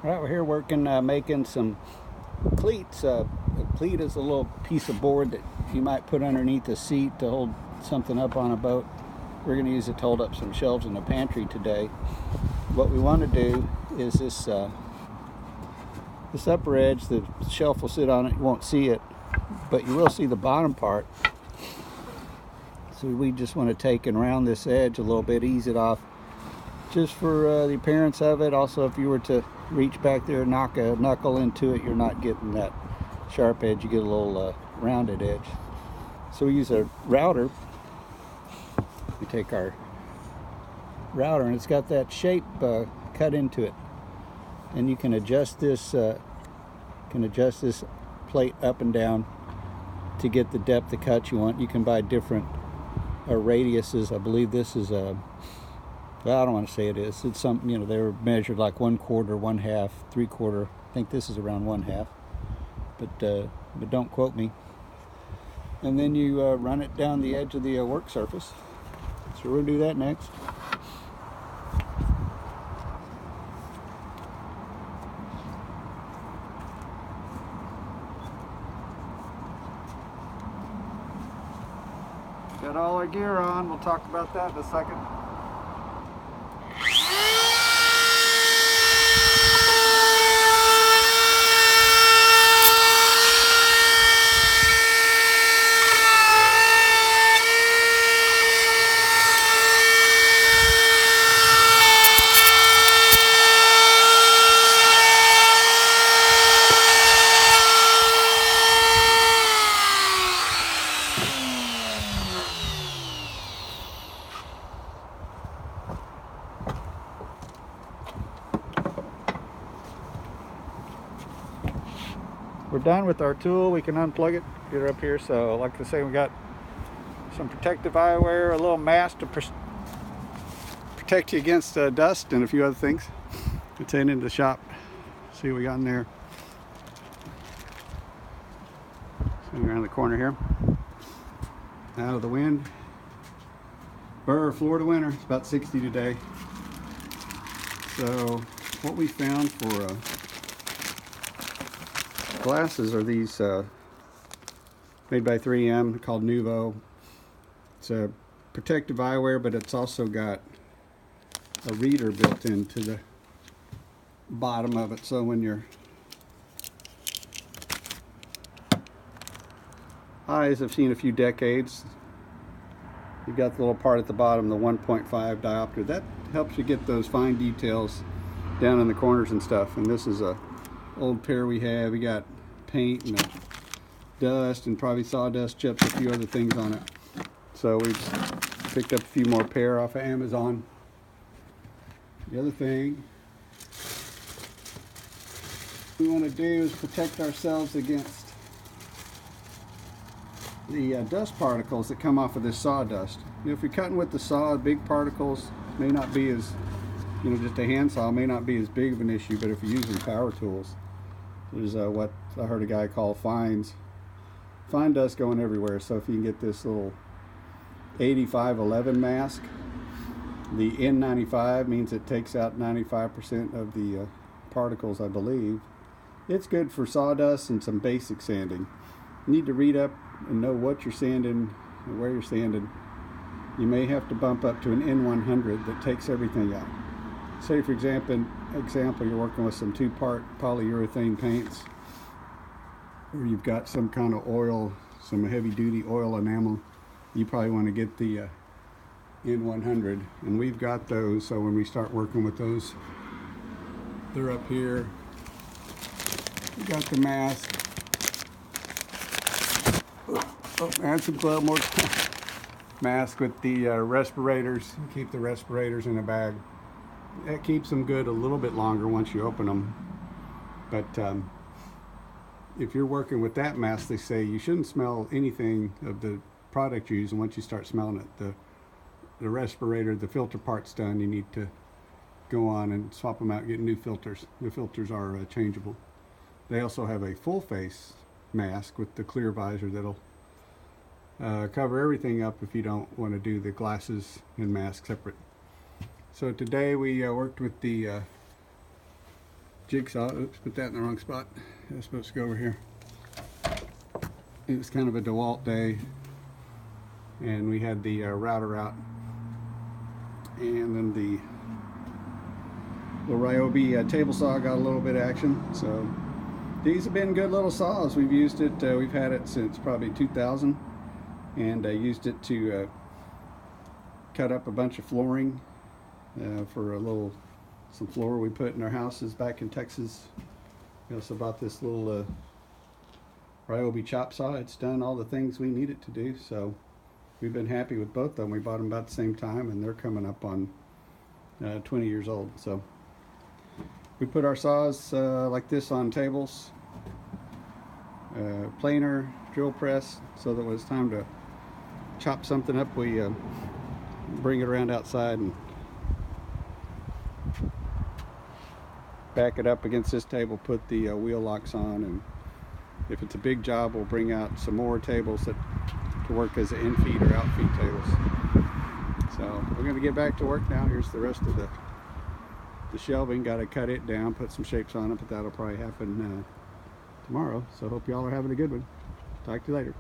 Right, we're here working, making some cleats. A cleat is a little piece of board that you might put underneath a seat to hold something up on a boat. We're going to use it to hold up some shelves in the pantry today. What we want to do is this upper edge, the shelf will sit on it, you won't see it, but you will see the bottom part. So we just want to take and round this edge a little bit, ease it off, just for the appearance of it. Also, if you were to reach back there and knock a knuckle into it, you're not getting that sharp edge, you get a little rounded edge. So we use a router. We take our router and it's got that shape cut into it, and you can adjust this plate up and down to get the depth of cut you want. You can buy different radiuses. I believe this is a, well, I don't want to say it is. It's something, you know, they were measured like 1/4, 1/2, 3/4. I think this is around 1/2, but don't quote me. And then you run it down the edge of the work surface. So we're gonna do that next. Got all our gear on. We'll talk about that in a second. We're done with our tool. We can unplug it, get her up here. So like I say, we got some protective eyewear, a little mask to protect you against dust, and a few other things. Let's head into the shop, see what we got in there. Sitting around the corner here, out of the wind. Florida winter, it's about 60 today. So what we found for glasses are these made by 3M, called Nuvo. It's a protective eyewear, but it's also got a reader built into the bottom of it, so when your eyes have seen a few decades, you've got the little part at the bottom, the 1.5 diopter. That helps you get those fine details down in the corners and stuff. And this is a old pair we have. We got paint and dust and probably sawdust chips, a few other things on it. So we picked up a few more pair off of Amazon. The other thing we want to do is protect ourselves against the dust particles that come off of this sawdust. You know, if you're cutting with the saw, big particles may not be as, you know, just a handsaw may not be as big of an issue, but if you're using power tools, there's what I heard a guy call fine dust going everywhere. So if you can get this little 8511 mask, the N95 means it takes out 95% of the particles, I believe. It's good for sawdust and some basic sanding. You need to read up and know what you're sanding and where you're sanding. You may have to bump up to an N100 that takes everything out. Say for example, you're working with some 2-part polyurethane paints, or you've got some kind of oil, some heavy-duty oil enamel. You probably want to get the N100, and we've got those. So when we start working with those, they're up here. We got the mask. And some glove, more mask with the respirators. Keep the respirators in a bag. That keeps them good a little bit longer once you open them. But if you're working with that mask, they say you shouldn't smell anything of the product you're using. Once you start smelling it, the respirator, the filter part's done, you need to go on and swap them out and get new filters. The filters are changeable. They also have a full face mask with the clear visor that'll cover everything up if you don't want to do the glasses and mask separate. So today we worked with the jigsaw. Oops, put that in the wrong spot. It was supposed to go over here. It was kind of a DeWalt day, and we had the router out, and then the Ryobi table saw got a little bit of action. So these have been good little saws. We've used it, we've had it since probably 2000, and I used it to cut up a bunch of flooring for some floor we put in our houses back in Texas. We also bought this little Ryobi chop saw. It's done all the things we need it to do, so we've been happy with both of them. We bought them about the same time, and they're coming up on 20 years old. So we put our saws like this on tables, planer, drill press, so that when it's time to chop something up, we bring it around outside and back it up against this table, put the wheel locks on, and if it's a big job, we'll bring out some more tables to work as in-feed or out-feed tables. So we're going to get back to work now. Here's the rest of the shelving. Got to cut it down, put some shapes on it, but that'll probably happen tomorrow. So hope y'all are having a good one. Talk to you later.